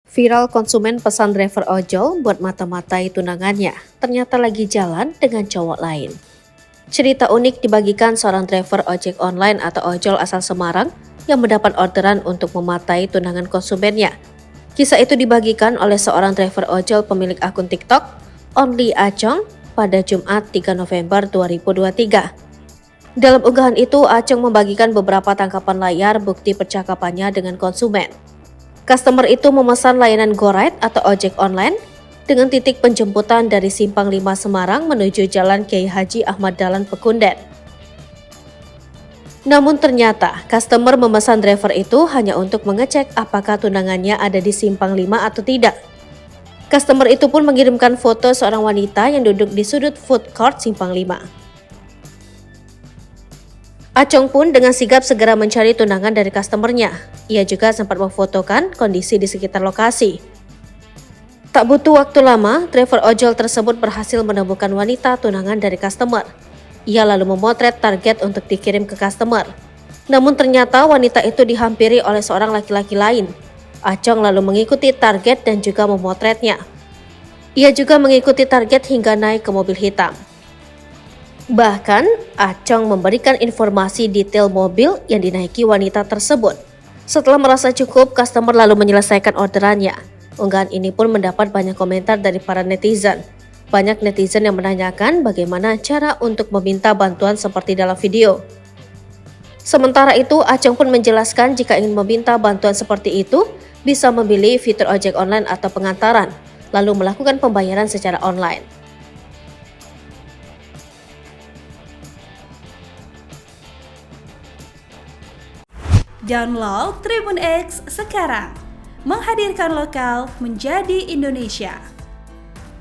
Viral konsumen pesan driver ojol buat mata-matai tunangannya, ternyata lagi jalan dengan cowok lain. Cerita unik dibagikan seorang driver ojek online atau ojol asal Semarang yang mendapat orderan untuk mematai tunangan konsumennya. Kisah itu dibagikan oleh seorang driver ojol pemilik akun TikTok, Only Acong, pada Jumat 3 November 2023. Dalam unggahan itu, Acong membagikan beberapa tangkapan layar bukti percakapannya dengan konsumen. Customer itu memesan layanan GoRide atau ojek online dengan titik penjemputan dari Simpang 5 Semarang menuju Jalan Kiai Haji Ahmad Dahlan Pekunden. Namun ternyata customer memesan driver itu hanya untuk mengecek apakah tunangannya ada di Simpang 5 atau tidak. Customer itu pun mengirimkan foto seorang wanita yang duduk di sudut food court Simpang 5. Acong pun dengan sigap segera mencari tunangan dari customernya. Ia juga sempat memfotokan kondisi di sekitar lokasi. Tak butuh waktu lama, driver ojol tersebut berhasil menemukan wanita tunangan dari customer. Ia lalu memotret target untuk dikirim ke customer. Namun ternyata wanita itu dihampiri oleh seorang laki-laki lain. Acong lalu mengikuti target dan juga memotretnya. Ia juga mengikuti target hingga naik ke mobil hitam. Bahkan, Acong memberikan informasi detail mobil yang dinaiki wanita tersebut. Setelah merasa cukup, customer lalu menyelesaikan orderannya. Unggahan ini pun mendapat banyak komentar dari para netizen. Banyak netizen yang menanyakan bagaimana cara untuk meminta bantuan seperti dalam video. Sementara itu, Acong pun menjelaskan jika ingin meminta bantuan seperti itu, bisa memilih fitur ojek online atau pengantaran, lalu melakukan pembayaran secara online. Download Tribun X sekarang, menghadirkan lokal menjadi Indonesia.